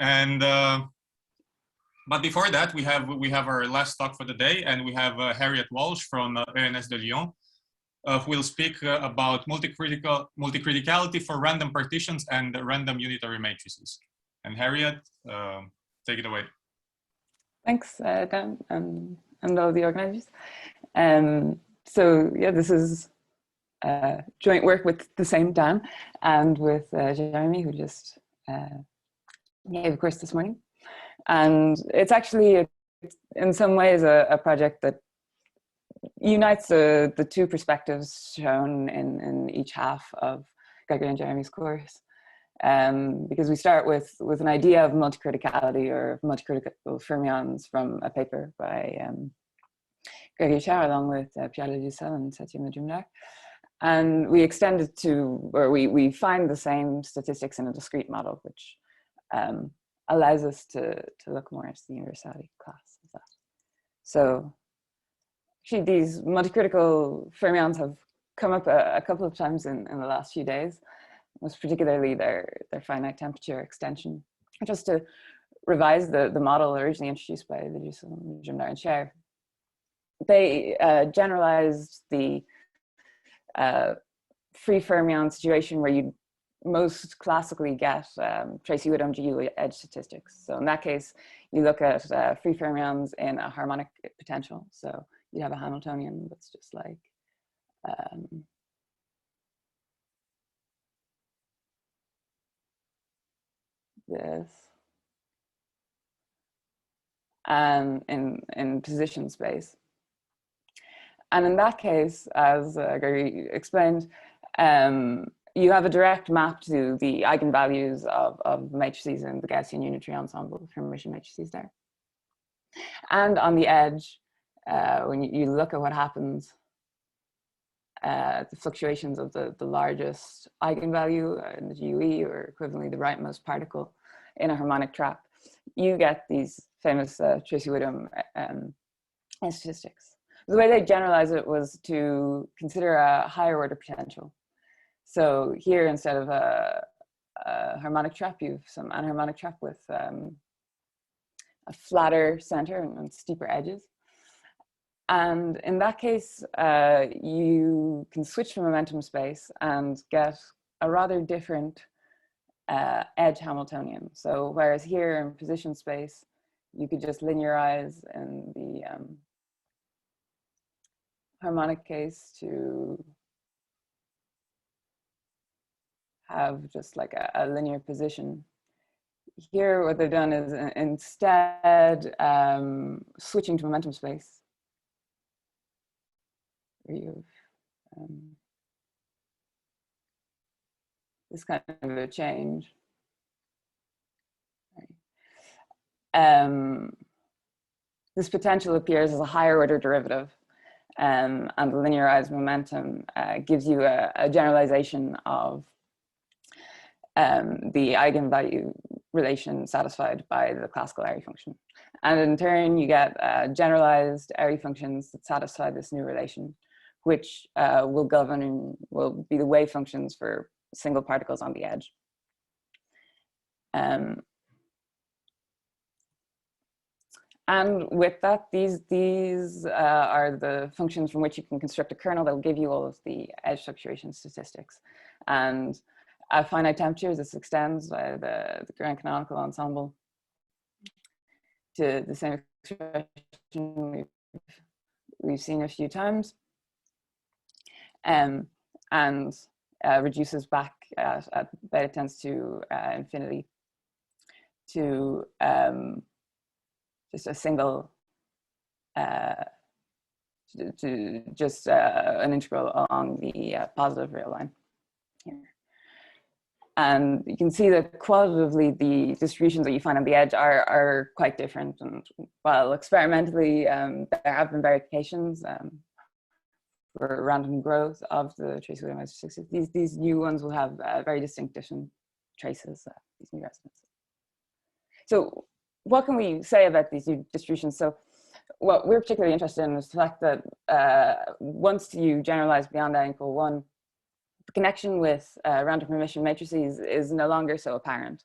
And but before that, we have our last talk for the day, and we have Harriet Walsh from ENS de Lyon, who will speak about multicriticality for random partitions and random unitary matrices. And Harriet, take it away. Thanks, Dan, and all the organizers. So yeah, this is joint work with the same Dan and with Jérémie, who just gave a course this morning. And it's actually, in some ways, a project that unites the two perspectives shown in each half of Gregory and Jérémie's course. Because we start with an idea of multicriticality or multicritical fermions from a paper by Gregory Schehr along with Pierre Doussal and Majumdar. And we extend it to, or we find the same statistics in a discrete model, which allows us to look more into the universality class of that. So actually these multicritical fermions have come up a couple of times in the last few days, most particularly their finite temperature extension. Just to revise the model originally introduced by the Doussal, Majumdar and Schehr, they generalized the free fermion situation where you most classically get Tracy Widom GUE edge statistics. So in that case, you look at free fermions in a harmonic potential. So you have a Hamiltonian that's just like this, and in position space. And in that case, as Gregory explained, you have a direct map to the eigenvalues of matrices in the Gaussian unitary ensemble, Hermitian matrices there. And on the edge, when you look at what happens, the fluctuations of the largest eigenvalue in the GUE, or equivalently the rightmost particle in a harmonic trap, you get these famous Tracy Widom statistics. The way they generalized it was to consider a higher order potential. So here, instead of a harmonic trap, you have some anharmonic trap with a flatter center and steeper edges. And in that case, you can switch to momentum space and get a rather different edge Hamiltonian. So whereas here in position space, you could just linearize in the harmonic case to have just like a linear position. Here, what they've done is instead switching to momentum space, where you have this kind of a change. This potential appears as a higher order derivative, and the linearized momentum gives you a generalization of the eigenvalue relation satisfied by the classical Airy function. And in turn, you get generalized Airy functions that satisfy this new relation, which will be the wave functions for single particles on the edge. And with that, these are the functions from which you can construct a kernel that will give you all of the edge fluctuation statistics. And at finite temperatures, this extends by the grand canonical ensemble to the same expression we've seen a few times, and reduces back at beta tends to infinity to just a single, to just an integral along the positive real line here. And you can see that qualitatively the distributions that you find on the edge are quite different. And while experimentally there have been verifications for random growth of the Tracy Widom matrices, these new ones will have very distinct different traces, these new resonances. So what can we say about these new distributions? So what we're particularly interested in is the fact that once you generalize beyond n equal 1, the connection with random Hermitian matrices is no longer so apparent.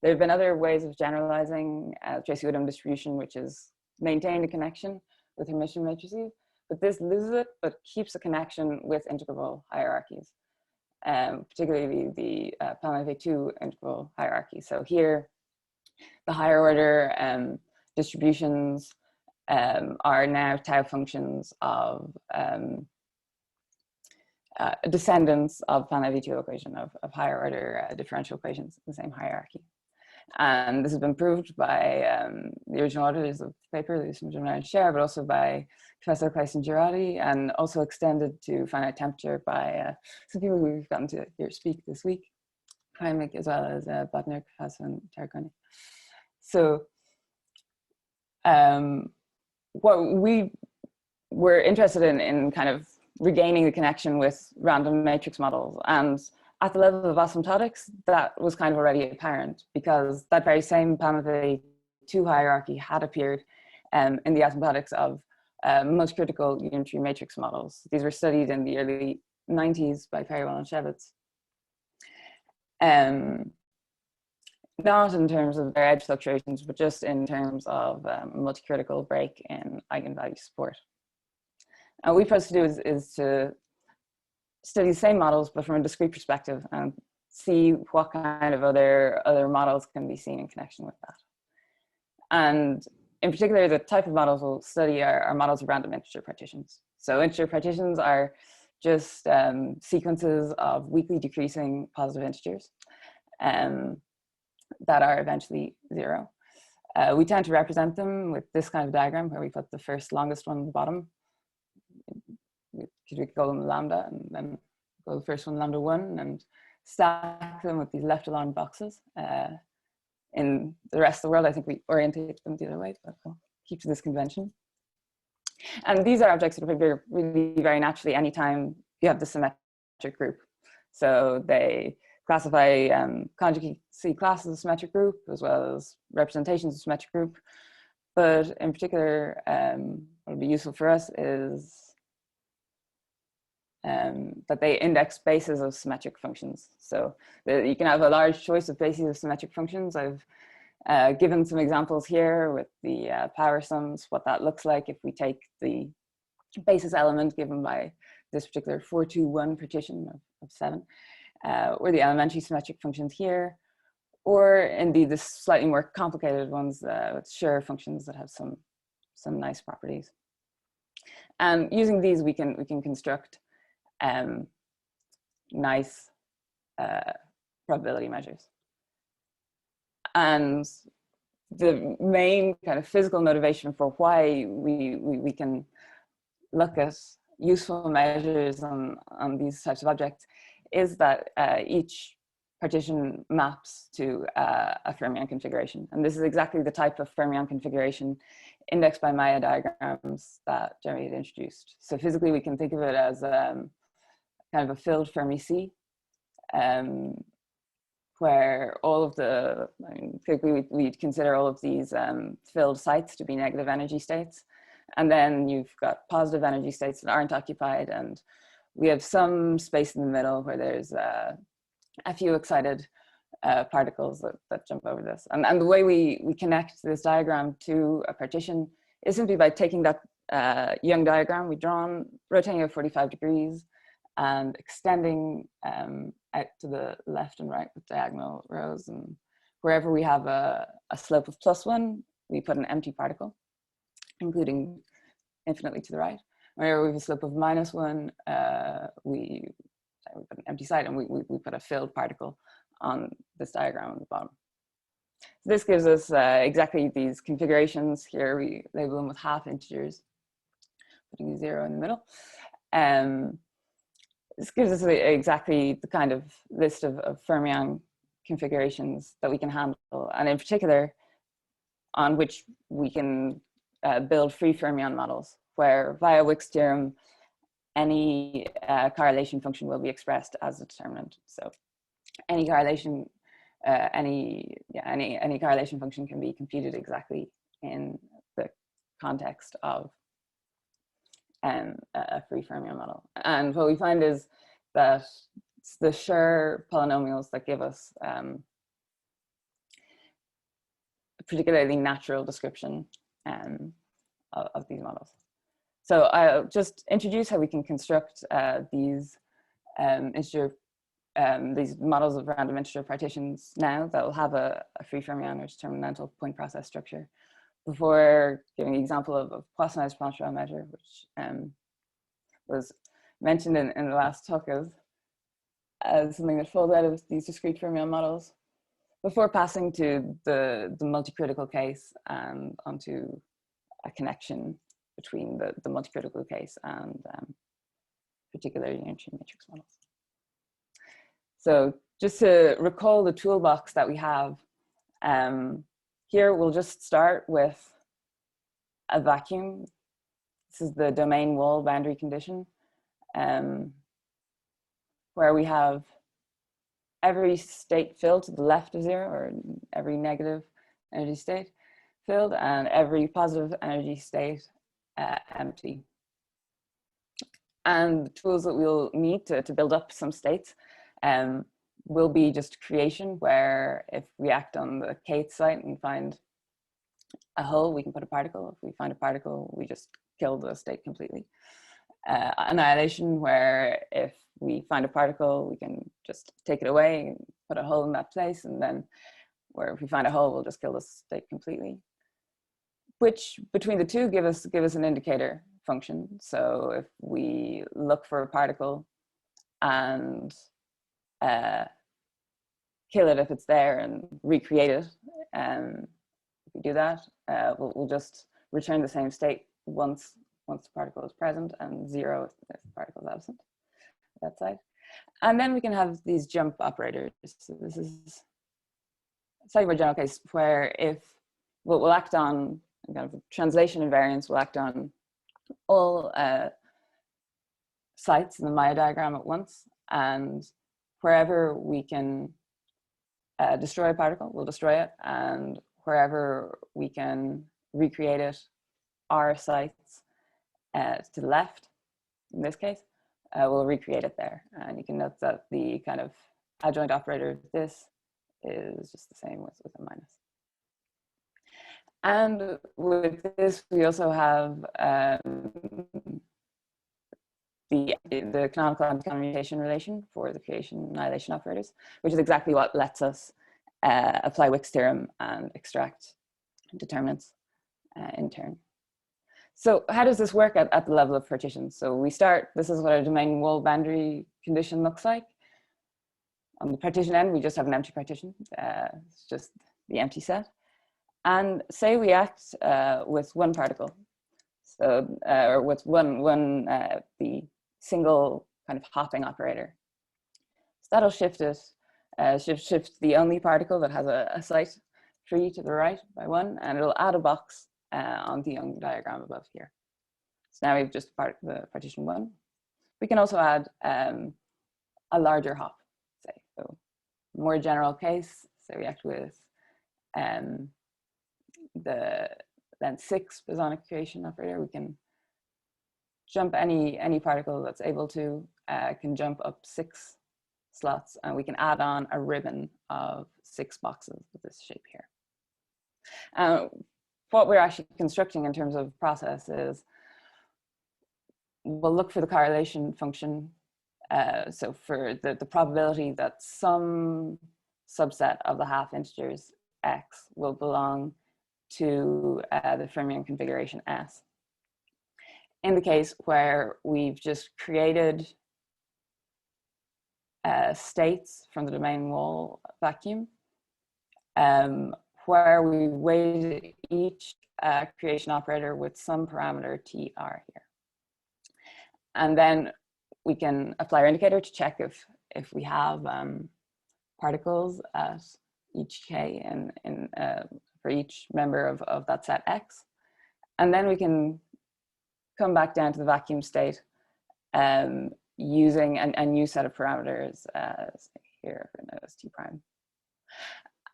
There have been other ways of generalizing Tracy Widom distribution, which is maintain a connection with Hermitian matrices, but this loses it, but keeps a connection with integrable hierarchies, particularly the polynomial integral hierarchy. So here, the higher order distributions are now tau functions of descendants of polynomial equation of higher order differential equations in the same hierarchy. And this has been proved by the original authors of the paper, Majumdar and Schehr, but also by Professor Clayson Girardi, and also extended to finite temperature by some people we've gotten to hear speak this week, Heimlich, as well as Bouttier, Professor, and Targoni. So what we were interested in kind of regaining the connection with random matrix models, and at the level of asymptotics, that was kind of already apparent because that very same polynomial 2 hierarchy had appeared in the asymptotics of multicritical unitary matrix models. These were studied in the early 90s by Harriet Walsh and not in terms of their edge fluctuations, but just in terms of multicritical break in eigenvalue support. And what we propose to do is to study the same models, but from a discrete perspective, and see what kind of other models can be seen in connection with that. And in particular, the type of models we'll study are models of random integer partitions. So integer partitions are just sequences of weakly decreasing positive integers that are eventually 0. We tend to represent them with this kind of diagram where we put the first longest one at the bottom. We could call them lambda, and then go the first one lambda 1, and stack them with these left aligned boxes. In the rest of the world, I think we orientate them the other way, but we'll keep to this convention. And these are objects that appear really very naturally anytime you have the symmetric group. So they classify conjugacy classes of symmetric group as well as representations of symmetric group. But in particular, what would be useful for us is that they index bases of symmetric functions. So you can have a large choice of bases of symmetric functions. I've given some examples here with the power sums, what that looks like if we take the basis element given by this particular 4-2-1 partition of 7, or the elementary symmetric functions here, or indeed the slightly more complicated ones with Scheur functions that have some nice properties. And using these, we can construct nice probability measures. And the main kind of physical motivation for why we can look at useful measures on these types of objects is that each partition maps to a fermion configuration. And this is exactly the type of fermion configuration indexed by Maya diagrams that Jérémie had introduced. So physically, we can think of it as kind of a filled Fermi sea, where all of the, typically we'd consider all of these filled sites to be negative energy states. And then you've got positive energy states that aren't occupied. And we have some space in the middle where there's a few excited particles that jump over this. And the way we connect this diagram to a partition is simply by taking that Young diagram we've drawn, rotating it 45 degrees, and extending out to the left and right with diagonal rows. And wherever we have a slope of +1, we put an empty particle, including infinitely to the right. Whenever we have a slope of -1, we put an empty site, and we put a filled particle on this diagram at the bottom. So this gives us exactly these configurations. Here we label them with half integers, putting a 0 in the middle. This gives us exactly the kind of list of fermion configurations that we can handle, and in particular, on which we can build free fermion models, where via Wick's theorem, any correlation function will be expressed as a determinant. So any correlation, any correlation function can be computed exactly in the context of a free fermion model. And what we find is that it's the Scheur polynomials that give us particularly natural description of these models. So I'll just introduce how we can construct these models of random integer partitions now that will have a free fermion or determinantal point process structure, before giving an example of Poisson's Plancherel measure, which was mentioned in the last talk as something that folds out of these discrete fermion models, before passing to the multicritical case and onto a connection between the multicritical case and particular unitary matrix models. So just to recall the toolbox that we have, here we'll just start with a vacuum. This is the domain wall boundary condition, where we have every state filled to the left of 0, or every negative energy state filled, and every positive energy state empty. And the tools that we'll need to build up some states will be just creation, where if we act on the kth site and find a hole, we can put a particle. If we find a particle, we just kill the state completely. Annihilation, where if we find a particle, we can just take it away and put a hole in that place, and then where if we find a hole, we'll just kill the state completely. Which between the two give us an indicator function. So if we look for a particle and kill it if it's there and recreate it, if we do that, we'll just return the same state once the particle is present, and 0 if the particle is absent that side. And then we can have these jump operators. So this is a slightly more general case where if we'll act on kind of translation invariance, will act on all sites in the Maya diagram at once, and wherever we can destroy a particle, we'll destroy it, and wherever we can recreate it, our sites to the left, in this case, we'll recreate it there. And you can note that the kind of adjoint operator of this is just the same with a minus. And with this, we also have the canonical anti-commutation relation for the creation annihilation operators, which is exactly what lets us apply Wick's theorem and extract determinants in turn. So how does this work at the level of partitions? So we start, this is what a domain wall boundary condition looks like. On the partition end, we just have an empty partition. It's just the empty set. And say we act with one particle, so or with the single kind of hopping operator. So that'll shift it, shift the only particle that has a site free to the right by 1, and it'll add a box on the Young diagram above here. So now we've just the partition 1. We can also add a larger hop, say, so more general case. So we act with the then 6 bosonic creation operator. We can jump any particle that's able to, can jump up 6 slots, and we can add on a ribbon of 6 boxes with this shape here. What we're actually constructing in terms of process is we'll look for the correlation function. So for the probability that some subset of the half integers x will belong to the fermion configuration S. In the case where we've just created states from the domain wall vacuum, where we weight each creation operator with some parameter tr here. And then we can apply our indicator to check if we have particles at each k for each member of that set x. And then we can come back down to the vacuum state using a new set of parameters here as t prime.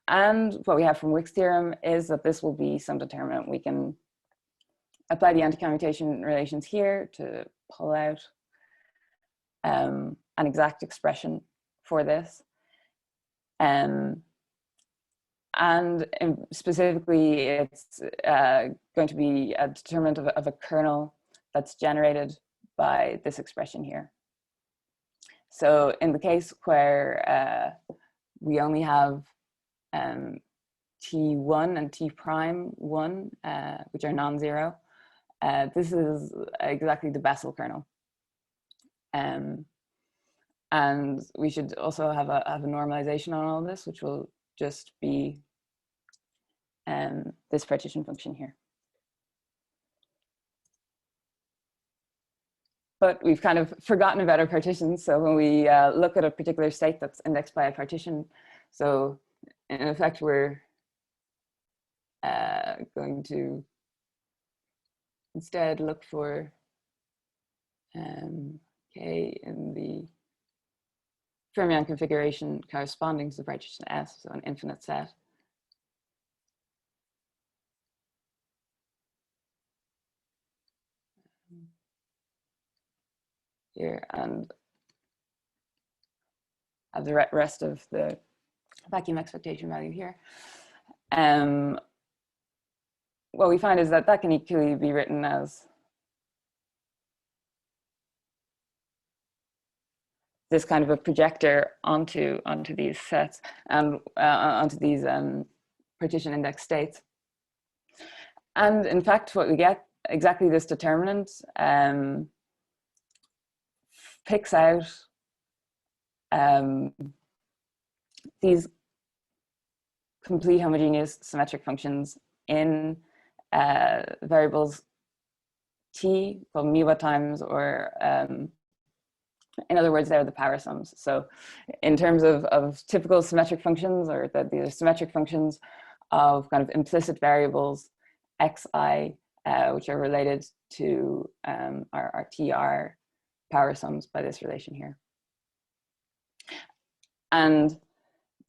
And what we have from Wick's theorem is that this will be some determinant. We can apply the anti-commutation relations here to pull out an exact expression for this. And And specifically, it's going to be a determinant of a kernel that's generated by this expression here. So in the case where we only have T1 and T prime 1, which are non-zero, this is exactly the Bessel kernel. And we should also have a normalization on all this, which will just be this partition function here. But we've kind of forgotten about our partitions. So when we look at a particular state that's indexed by a partition, so in effect, we're going to instead look for K in the fermion configuration corresponding to the partition S, so an infinite set. Here, and have the rest of the vacuum expectation value here. What we find is that that can equally be written as this kind of a projector onto these sets and onto these partition index states. And in fact, what we get, exactly this determinant picks out these complete homogeneous symmetric functions in variables t called mu times, or in other words, they're the power sums. So in terms of typical symmetric functions, or that these are symmetric functions of kind of implicit variables xi, which are related to our tr power sums by this relation here. And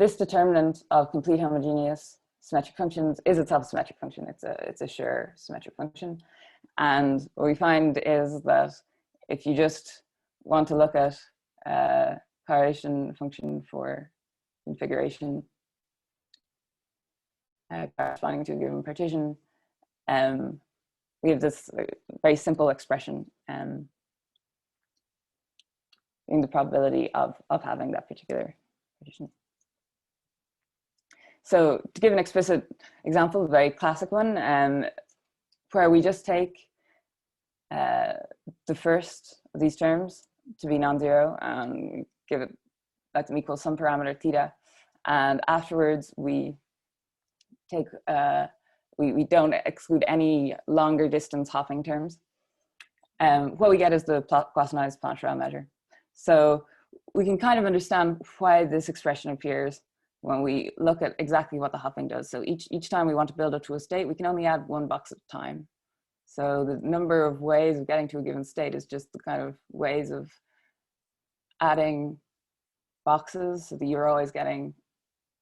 this determinant of complete homogeneous symmetric functions is itself a symmetric function. It's a Schur symmetric function. And what we find is that if you just want to look at correlation function for configuration corresponding to a given partition, we have this very simple expression in the probability of having that particular partition. So to give an explicit example, a very classic one, where we just take the first of these terms to be non-zero and give it, let them equal some parameter theta, and afterwards we take we don't exclude any longer distance hopping terms. What we get is the Poissonized Plancherel measure. So we can kind of understand why this expression appears when we look at exactly what the hopping does. So each time we want to build up to a state, we can only add one box at a time. So the number of ways of getting to a given state is just the kind of ways of adding boxes so that you're always getting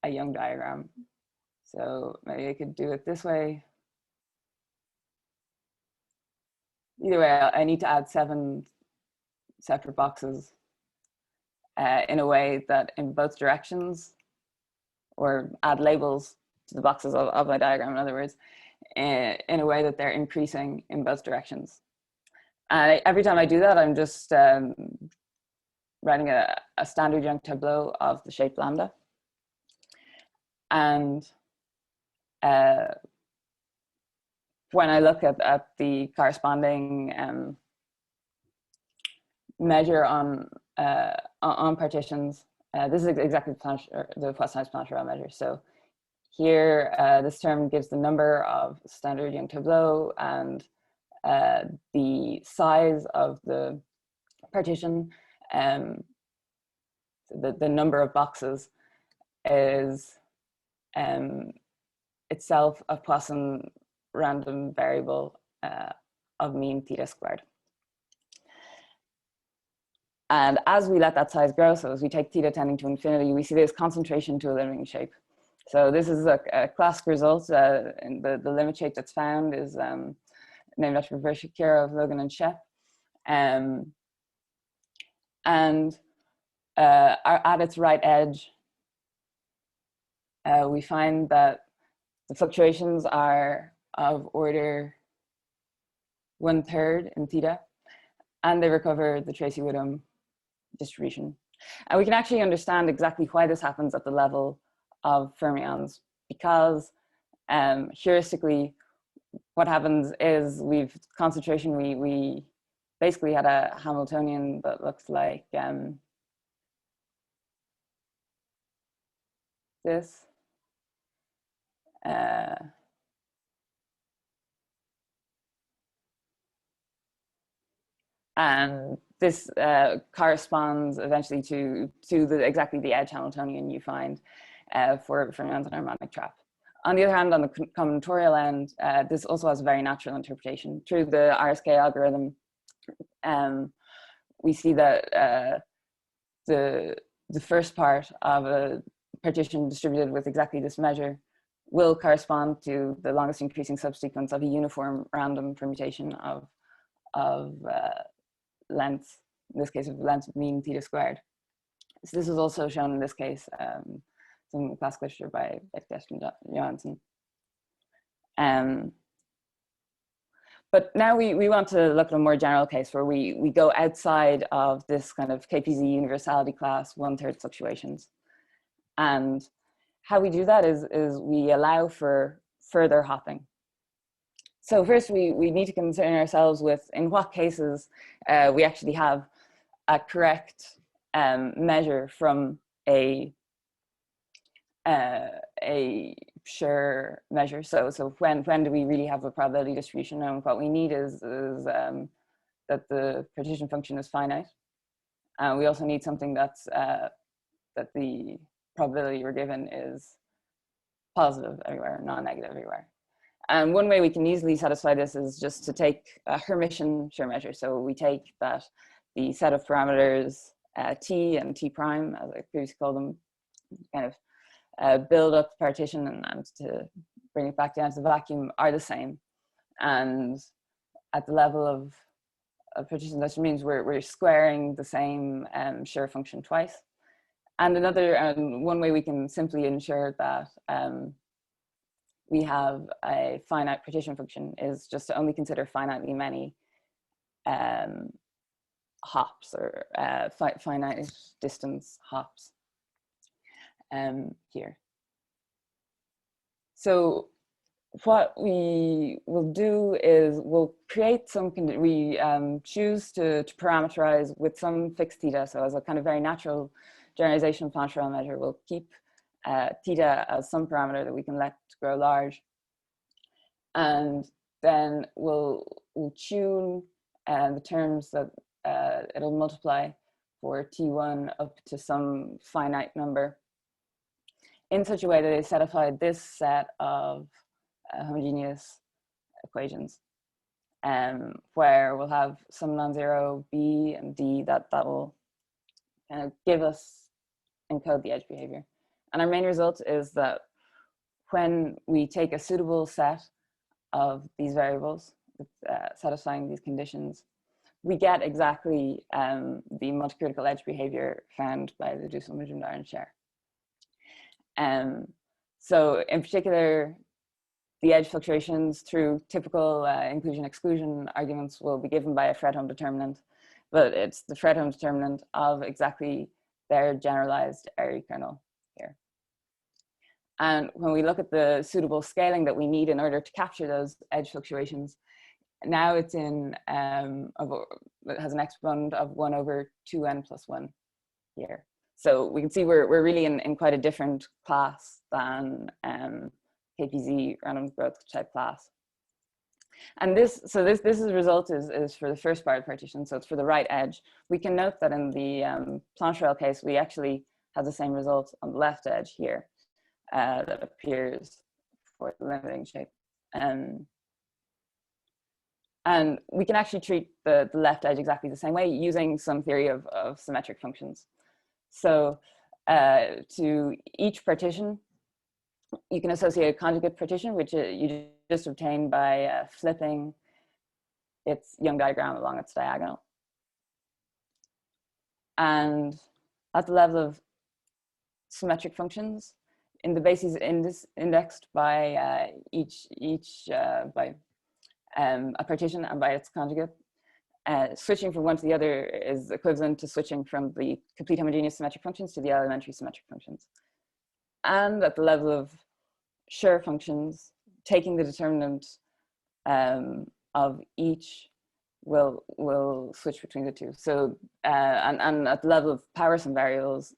a Young diagram. So maybe I could do it this way. Either way, I need to add 7 separate boxes in a way that in both directions, or add labels to the boxes of my diagram, in other words, in a way that they're increasing in both directions. And every time I do that, I'm just writing a standard Young tableau of the shape lambda. And when I look at the corresponding measure on partitions, this is exactly the Poissonized Plancherel measure. So here, this term gives the number of standard Young tableau, and the size of the partition, the number of boxes is itself a Poisson random variable of mean theta squared. And as we let that size grow, so as we take theta tending to infinity, we see this concentration to a limiting shape. So this is a classic result. And the limit shape that's found is named after Shear of Logan and Schehr. And at its right edge, we find that the fluctuations are of order 1/3 in theta, and they recover the Tracy-Widom distribution. And we can actually understand exactly why this happens at the level of fermions, because heuristically, what happens is we basically had a Hamiltonian that looks like this. And this corresponds eventually to exactly the edge Hamiltonian you find for fermions and harmonic trap. On the other hand, on the combinatorial end, this also has a very natural interpretation. Through the RSK algorithm, we see that the first part of a partition distributed with exactly this measure will correspond to the longest increasing subsequence of a uniform random permutation of lengths, in this case of length mean theta squared. So this is also shown in this case, some classical literature by Betea and Johansson. But now we want to look at a more general case where we go outside of this kind of KPZ universality class 1/3 fluctuations. And how we do that is we allow for further hopping. So first we need to concern ourselves with in what cases we actually have a correct measure from a Schur measure. So when do we really have a probability distribution? And what we need is that the partition function is finite. We also need something that's that the probability we're given is positive everywhere, non-negative everywhere. And one way we can easily satisfy this is just to take a Hermitian Schur measure. So we take that the set of parameters t and t prime, as I previously called them, kind of build up the partition and to bring it back down to the vacuum are the same. And at the level of partition, that means we're squaring the same Schur function twice. And another one way we can simply ensure that we have a finite partition function is just to only consider finitely many hops or finite distance hops here. So what we will do is we'll create some, we choose to parameterize with some fixed theta. So as a kind of very natural generalization of Plancherel measure, we'll keep theta as some parameter that we can let grow large. And then we'll tune the terms that it'll multiply for T1 up to some finite number in such a way that they satisfy this set of homogeneous equations, where we'll have some non-zero B and D that will kind of give us, encode the edge behavior. And our main result is that when we take a suitable set of these variables satisfying these conditions, we get exactly the multicritical edge behavior found by the Doussal, Majumdar and Schehr. So in particular, the edge fluctuations through typical inclusion-exclusion arguments will be given by a Fredholm determinant, but it's the Fredholm determinant of exactly their generalized Airy kernel here. And when we look at the suitable scaling that we need in order to capture those edge fluctuations, now it's in, it has an exponent of 1/2n+1 here. So we can see we're really in quite a different class than KPZ random growth type class. And this result is for the first part of partition, so it's for the right edge. We can note that in the Plancherel case, we actually have the same result on the left edge here that appears for the limiting shape. And we can actually treat the left edge exactly the same way using some theory of symmetric functions. So to each partition, you can associate a conjugate partition, which you just obtain by flipping its Young diagram along its diagonal. And at the level of symmetric functions, in the bases indexed by by a partition and by its conjugate. Switching from one to the other is equivalent to switching from the complete homogeneous symmetric functions to the elementary symmetric functions. And at the level of Schur functions, taking the determinant of each will switch between the two. So, and at the level of power sum variables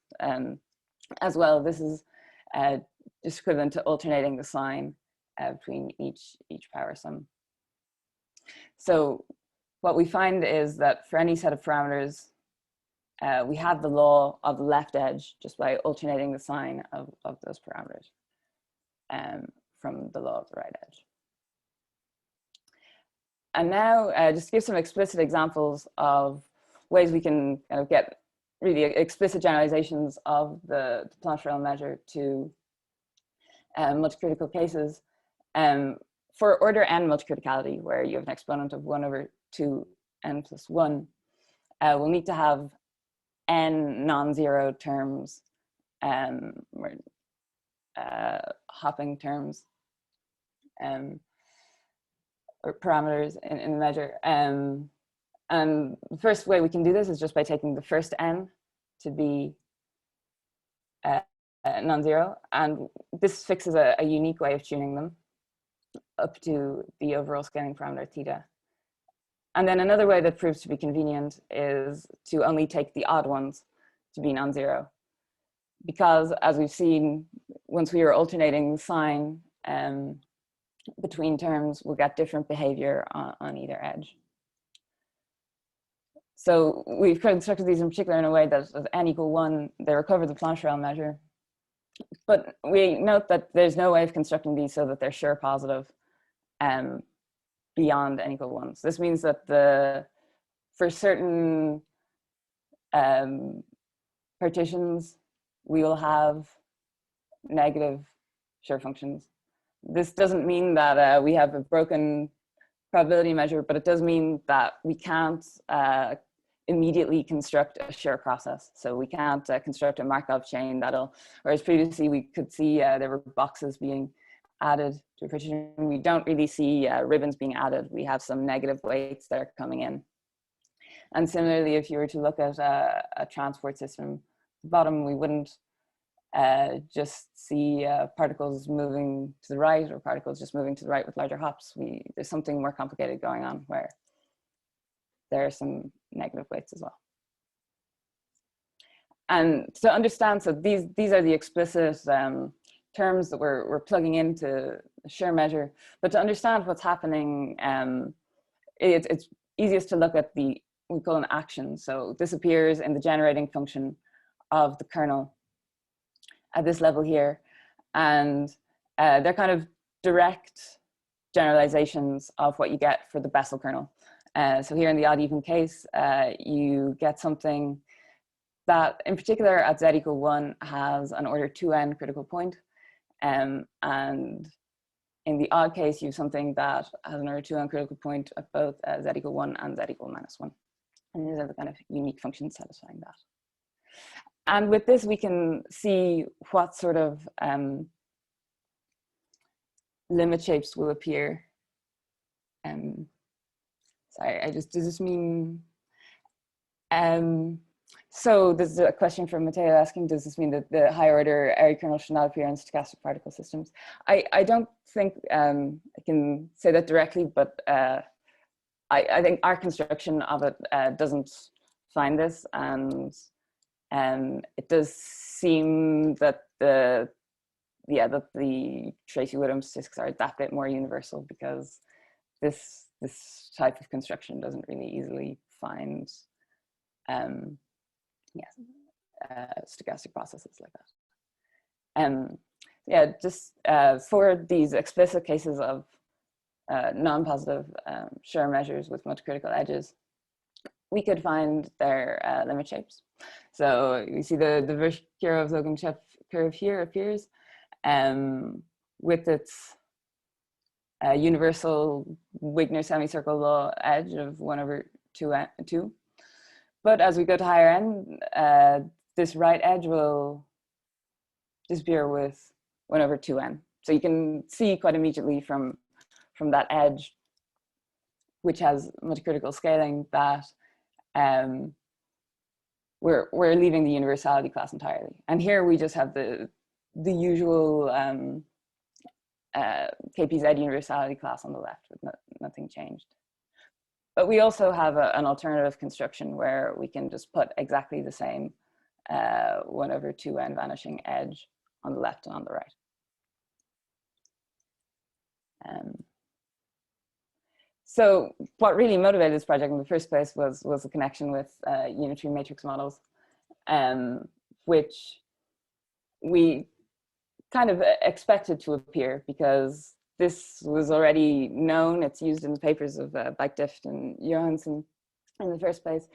as well, this is just equivalent to alternating the sign between each power sum. So what we find is that for any set of parameters, we have the law of the left edge just by alternating the sign of those parameters from the law of the right edge. And now just to give some explicit examples of ways we can kind of get really explicit generalizations of the Plancherel measure to multicritical cases. For order n multicriticality, where you have an exponent of 1 over 2n plus 1, we'll need to have n non-zero terms, or hopping terms, or parameters in the measure. And the first way we can do this is just by taking the first n to be non-zero, and this fixes a unique way of tuning them up to the overall scaling parameter theta. And then another way that proves to be convenient is to only take the odd ones to be non-zero, because as we've seen, once we are alternating the sign between terms, we'll get different behavior on either edge. So we've constructed these in particular in a way that at n equal 1, they recover the Plancherel measure. But we note that there's no way of constructing these so that they're Schur positive beyond n equal 1. So this means that for certain partitions, we will have negative Schur functions. This doesn't mean that we have a broken probability measure, but it does mean that we can't immediately construct a Schur process. So we can't construct a Markov chain that'll, whereas previously we could see there were boxes being added to a partition. We don't really see ribbons being added. We have some negative weights that are coming in. And similarly, if you were to look at a transport system, at the bottom, we wouldn't just see particles moving to the right or particles just moving to the right with larger hops. There's something more complicated going on where there are some negative weights as well. And to understand, so these are the explicit terms that we're plugging into the Schur measure. But to understand what's happening, it's easiest to look at we call an action. So this appears in the generating function of the kernel at this level here. And they're kind of direct generalizations of what you get for the Bessel kernel. So here in the odd even case, you get something that in particular at z equal 1 has an order 2n critical point. And in the odd case, you have something that has an order 2n critical point at both z equal 1 and z equal -1. And these are the kind of unique functions satisfying that. And with this, we can see what sort of limit shapes will appear. Sorry, does this mean, so there's a question from Betea asking, does this mean that the higher order area kernel should not appear in stochastic particle systems? I don't think I can say that directly, but I think our construction of it doesn't find this, and it does seem that the Tracy Widom statistics are that bit more universal, because this type of construction doesn't really easily find stochastic processes like that. Just for these explicit cases of non-positive Schur measures with multicritical edges, we could find their limit shapes. So you see the Virchow-Logan curve here appears with its universal Wigner semicircle law edge of 1 over 2. But as we go to higher n, this right edge will disappear with 1 over 2n. So you can see quite immediately from that edge, which has multicritical scaling, that we're leaving the universality class entirely. And here we just have the usual KPZ universality class on the left with nothing changed. But we also have an alternative construction where we can just put exactly the same 1 over 2n vanishing edge on the left and on the right. So what really motivated this project in the first place was the connection with unitary matrix models, which we kind of expected to appear because this was already known. It's used in the papers of Betea and Johansson in the first place,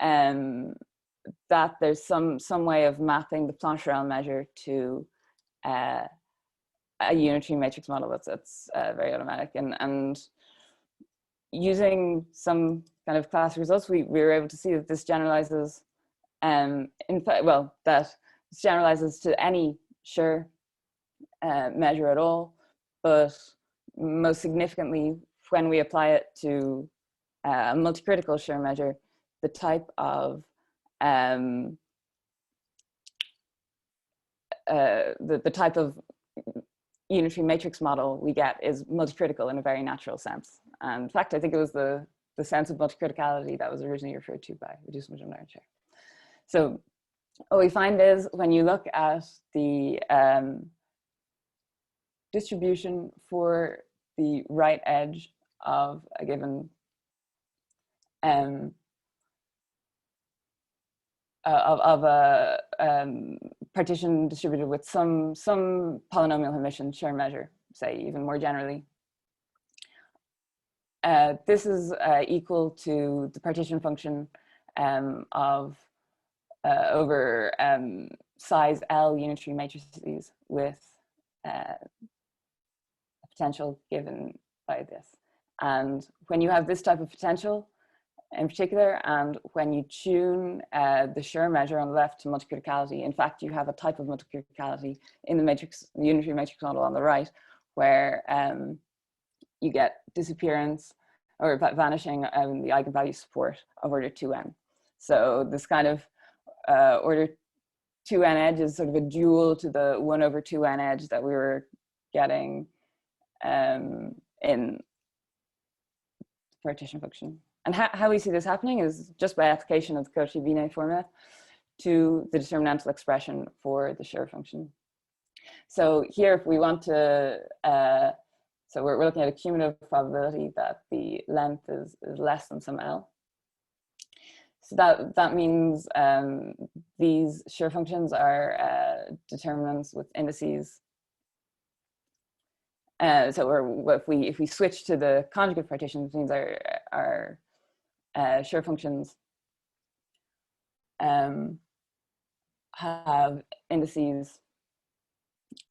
that there's some way of mapping the Plancherel measure to a unitary matrix model that's very automatic. And using some kind of class results, we were able to see that this generalizes, in fact, well, that this generalizes to any Schur measure at all, but most significantly, when we apply it to a multicritical Schur measure, the type of the type of unitary matrix model we get is multicritical in a very natural sense. And in fact, I think it was the sense of multicriticality that was originally referred to by Doussal, Majumdar and Schehr. So what we find is when you look at the distribution for the right edge of a given of a partition distributed with some polynomial Hermitian Schur measure, say even more generally. This is equal to the partition function of over size L unitary matrices with a potential given by this. And when you have this type of potential in particular, and when you tune the Schur measure on the left to multicriticality, in fact, you have a type of multicriticality in the matrix, the unitary matrix model on the right, where you get disappearance or vanishing the eigenvalue support of order 2n. So this kind of order 2n edge is sort of a dual to the 1 over 2n edge that we were getting in the partition function. And how we see this happening is just by application of the Cauchy-Binet formula to the determinantal expression for the Schur function. So here, if we want to, so we're looking at a cumulative probability that the length is less than some L. So that means these Schur functions are determinants with indices. So if we switch to the conjugate partition, which means our Schur functions have indices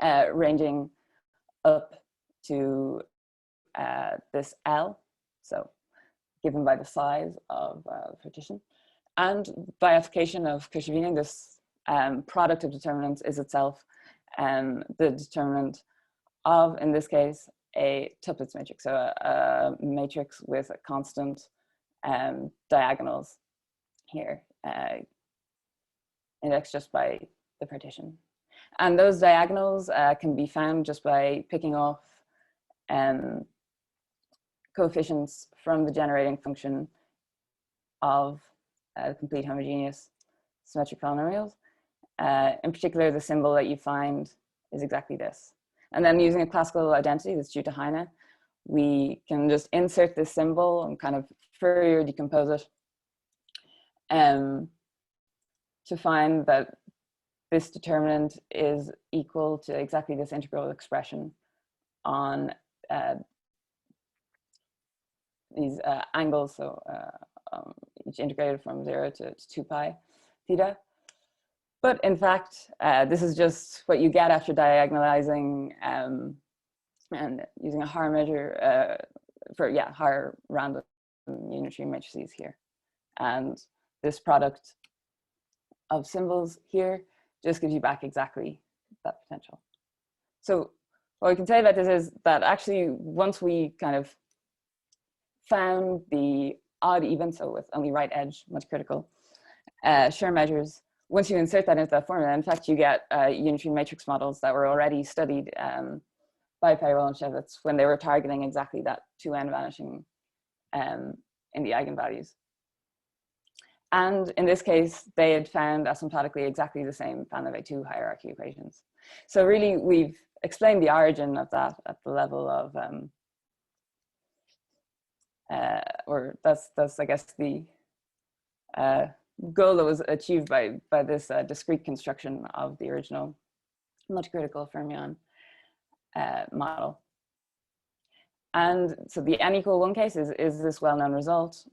ranging up to this L, so given by the size of the partition. And by application of Cauchy-Binet, this product of determinants is itself the determinant of, in this case, a tuplets matrix, so a matrix with a constant diagonals here, indexed just by the partition. And those diagonals can be found just by picking off coefficients from the generating function of complete homogeneous symmetric polynomials. In particular, the symbol that you find is exactly this. And then using a classical identity that's due to Heine, we can just insert this symbol and kind of Fourier decompose it to find that this determinant is equal to exactly this integral expression on these angles, so each integrated from 0 to 2 pi theta. But in fact, this is just what you get after diagonalizing and using a Haar measure for, Haar random unitary matrices here. And this product of symbols here just gives you back exactly that potential. So what we can say about this is that actually once we kind of found the odd even, so with only right edge, multicritical Schur measures, once you insert that into that formula, in fact, you get unitary matrix models that were already studied by Harriet and Schehr when they were targeting exactly that 2n vanishing in the eigenvalues. And in this case, they had found asymptotically exactly the same Van 2 hierarchy equations. So really, we've explained the origin of that at the level of, or that's I guess the goal that was achieved by this discrete construction of the original multicritical fermion model. And so the n equal 1 case is this well-known result.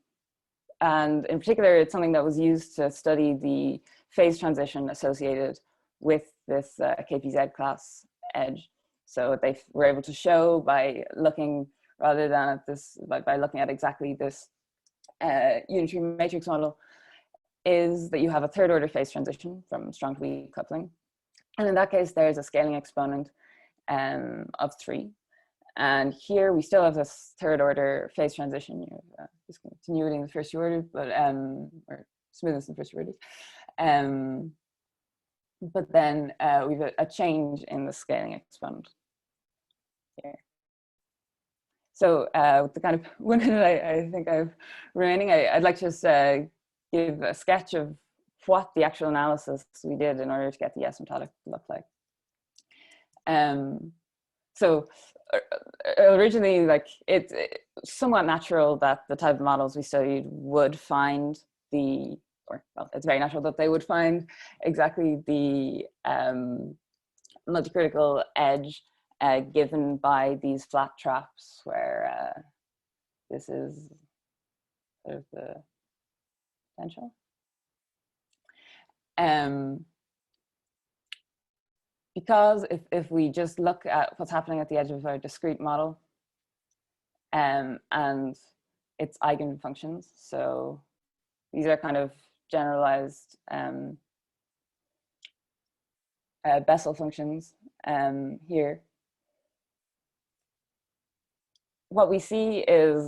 And in particular, it's something that was used to study the phase transition associated with this KPZ class edge. So they were able to show by looking, rather than at this, by looking at exactly this unitary matrix model, is that you have a third order phase transition from strong to weak coupling. And in that case, there's a scaling exponent of 3. And here we still have this third order phase transition. You're discontinuity in the first order, but or smoothness in the first order. But then we've a change in the scaling exponent here. So with the kind of 1 minute I think I've remaining, I'd like to just give a sketch of what the actual analysis we did in order to get the asymptotic to look like. So originally, like it's somewhat natural that the type of models we studied would find the, or well, it's very natural that they would find exactly the multicritical edge given by these flat traps, where this is sort of the potential. Because if we just look at what's happening at the edge of our discrete model and its eigenfunctions, so these are kind of generalized Bessel functions here. What we see is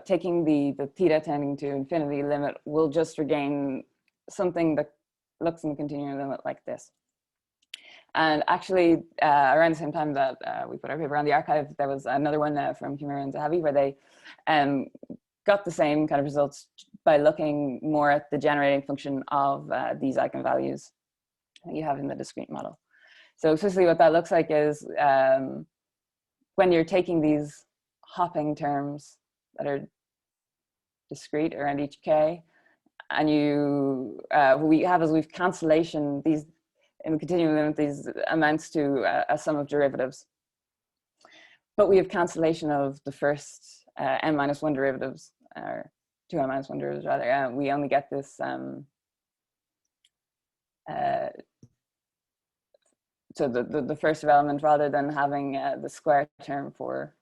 taking the theta tending to infinity limit, we'll just regain something that looks in the continuum limit like this. And actually, around the same time that we put our paper on the archive, there was another one from Humira and Zahavi where they got the same kind of results by looking more at the generating function of these eigenvalues that you have in the discrete model. So essentially what that looks like is when you're taking these hopping terms that are discrete around each k, and you, what we have is we've cancellation, these in the continuum limit, these amounts to a sum of derivatives. But we have cancellation of the first n-1 derivatives, or 2n-1 derivatives rather. We only get this, so the first development, rather than having the square term for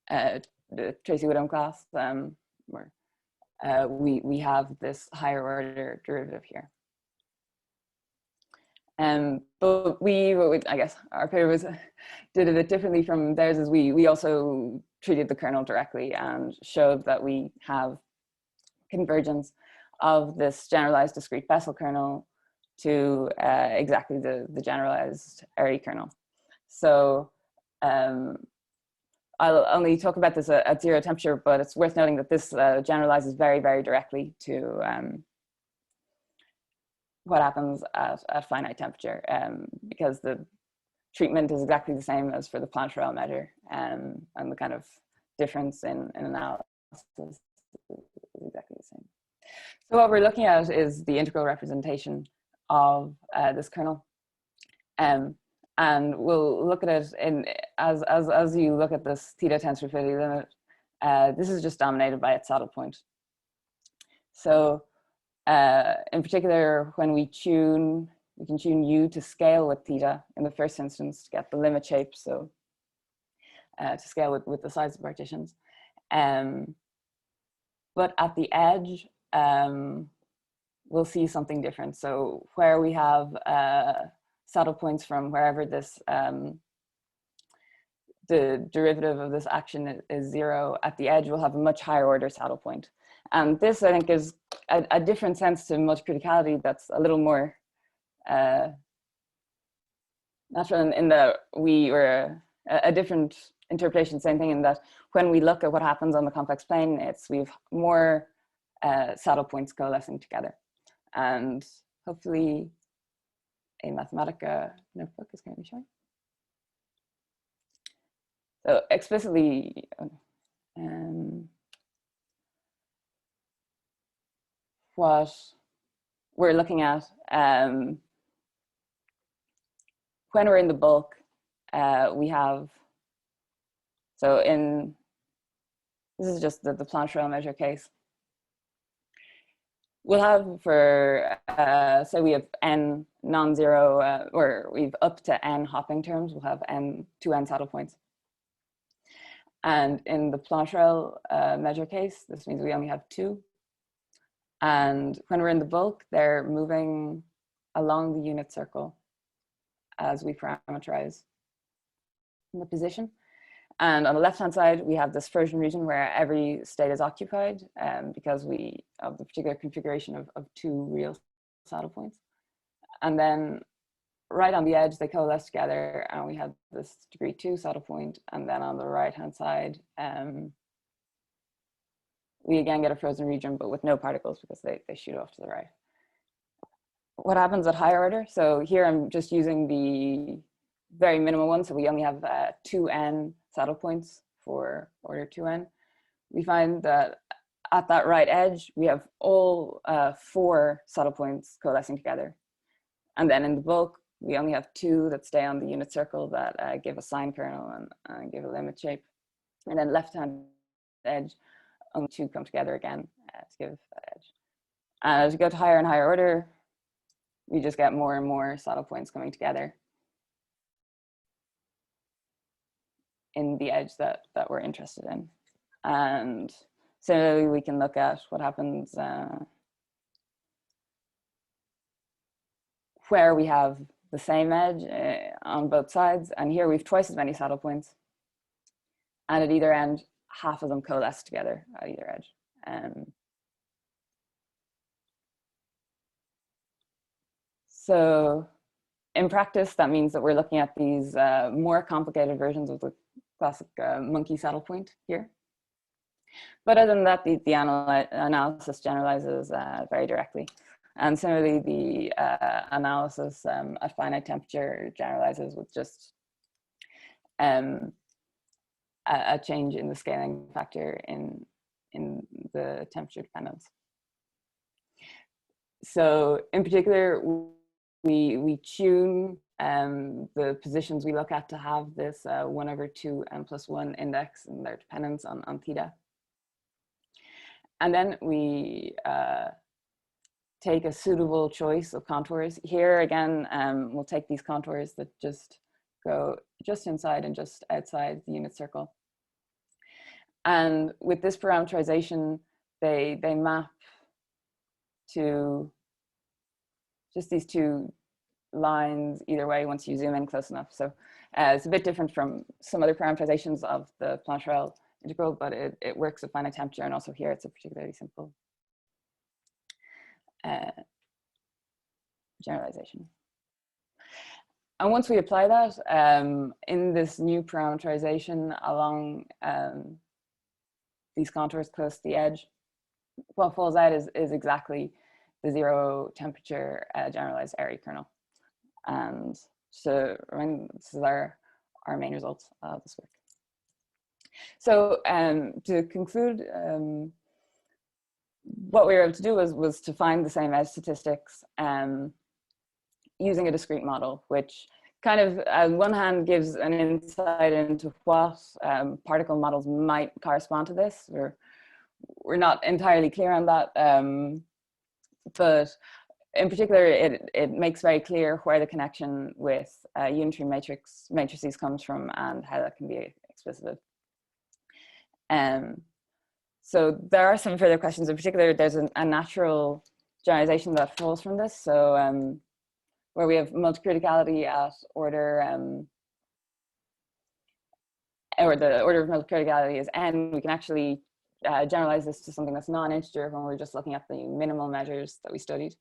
the Tracy Widom class, where we have this higher order derivative here. But I guess our paper did a bit differently from theirs, is we also treated the kernel directly and showed that we have convergence of this generalized discrete Bessel kernel to exactly the generalized Airy kernel. So I'll only talk about this at 0 temperature, but it's worth noting that this generalizes very, very directly to what happens at finite temperature, because the treatment is exactly the same as for the Plancherel measure, and the kind of difference in analysis is exactly the same. So what we're looking at is the integral representation of this kernel, and we'll look at it in as you look at this theta tends to infinity limit. This is just dominated by its saddle point. So in particular, when we can tune u to scale with theta in the first instance to get the limit shape, so to scale with the size of partitions. But at the edge, we'll see something different. So where we have saddle points from wherever this the derivative of this action is 0 at the edge, we'll have a much higher order saddle point. And this, I think, gives a different sense to multicriticality that's a little more natural in that a different interpretation, same thing in that when we look at what happens on the complex plane, we've more saddle points coalescing together. And hopefully a Mathematica notebook is going to be showing. So explicitly, what we're looking at when we're in the bulk, we have, so this is just the Plancherel measure case. We'll have for, so we have n non-zero, or we've up to n hopping terms, we'll have two n saddle points. And in the Plancherel measure case, this means we only have 2. And when we're in the bulk, they're moving along the unit circle as we parameterize the position. And on the left-hand side, we have this Fermion region where every state is occupied because we have the particular configuration of 2 real saddle points. And then right on the edge, they coalesce together and we have this degree 2 saddle point. And then on the right-hand side, we again get a frozen region, but with no particles because they shoot off to the right. What happens at higher order? So here I'm just using the very minimal one. So we only have 2n saddle points for order 2n. We find that at that right edge, we have all 4 saddle points coalescing together. And then in the bulk, we only have 2 that stay on the unit circle that give a sign kernel and give a limit shape. And then left-hand edge, only 2 come together again to give that edge. And as we go to higher and higher order, we just get more and more saddle points coming together in the edge that we're interested in. And similarly, we can look at what happens where we have the same edge on both sides. And here we've twice as many saddle points. And at either end, half of them coalesce together at either edge. So in practice, that means that we're looking at these more complicated versions of the classic monkey saddle point here. But other than that, the analysis generalizes very directly. And similarly, the analysis at finite temperature generalizes with just a change in the scaling factor in the temperature dependence. So in particular, we tune the positions we look at to have this 1/2 n+1 index and their dependence on theta. And then we take a suitable choice of contours. Here again, we'll take these contours that just go just inside and just outside the unit circle. And with this parameterization, they map to just these 2 lines either way once you zoom in close enough. So it's a bit different from some other parameterizations of the Plancherel integral, but it works at finite temperature, and also here it's a particularly simple generalization. And once we apply that in this new parameterization along these contours close to the edge, what falls out is exactly the 0 temperature generalized area kernel. And so this is our main results of this work. So to conclude, what we were able to do was to find the same edge statistics using a discrete model, which kind of on one hand gives an insight into what particle models might correspond to this. We're not entirely clear on that, but in particular, it makes very clear where the connection with unitary matrices comes from and how that can be explicited. So there are some further questions. In particular, there's a natural generalization that falls from this. So where we have multicriticality at order, or the order of multicriticality is n, we can actually generalize this to something that's non-integer when we're just looking at the minimal measures that we studied.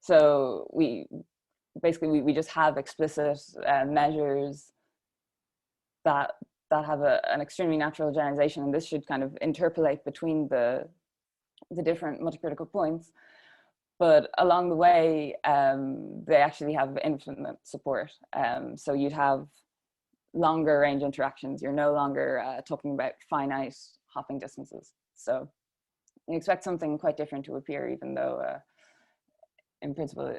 So we just have explicit measures that have an extremely natural generalization, and this should kind of interpolate between the different multicritical points. But along the way, they actually have infinite support. So you'd have longer range interactions. You're no longer talking about finite hopping distances. So you expect something quite different to appear, even though in principle,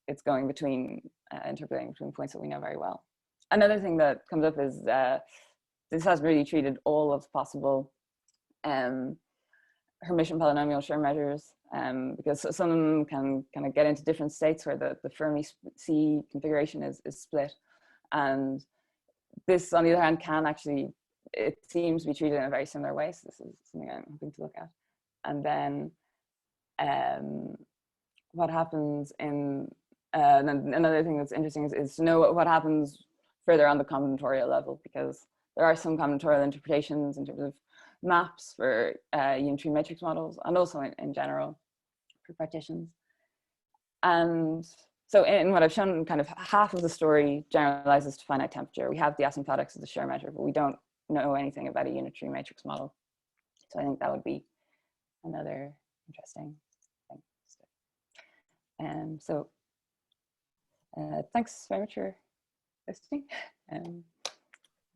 it's going between, interpolating between points that we know very well. Another thing that comes up is this hasn't really treated all of the possible Hermitian polynomial Schur measures, because some of them can kind of get into different states where the Fermi C configuration is split. And this, on the other hand, can actually, it seems to be treated in a very similar way. So this is something I'm hoping to look at. And then what happens in, another thing that's interesting is to know what happens further on the combinatorial level, because there are some combinatorial interpretations in terms of maps for unitary matrix models, and also in general for partitions. And so in what I've shown, kind of half of the story generalizes to finite temperature. We have the asymptotics of the Shear measure, but we don't know anything about a unitary matrix model. So I think that would be another interesting thing. So thanks very much for listening.